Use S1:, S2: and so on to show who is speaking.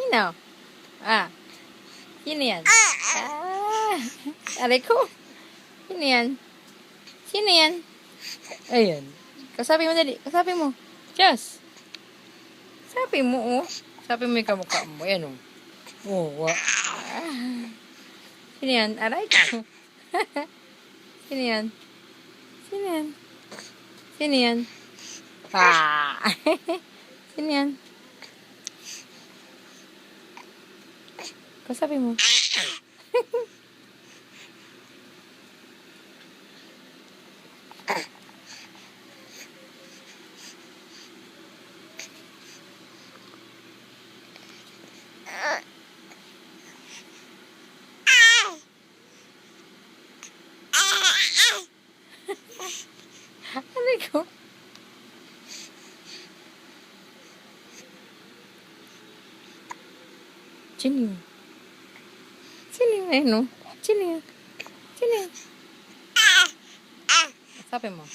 S1: Sino? Sino yan? Aray ko. Sino yan? Sino yan? Ayan. Kasabi mo dali. Kasabi mo. Just. Sabi mo, oh. Sabi mo yung kamukha mo. Ayan, oh. Oh, Sino yan? Aray ko. Sino yan? Sino yan? Sino yan? Sino yan? Kasabi mo. Aray ko. Sino? Sino yun? Ayun, no? Sino yun? Sino yun? Sabi mo.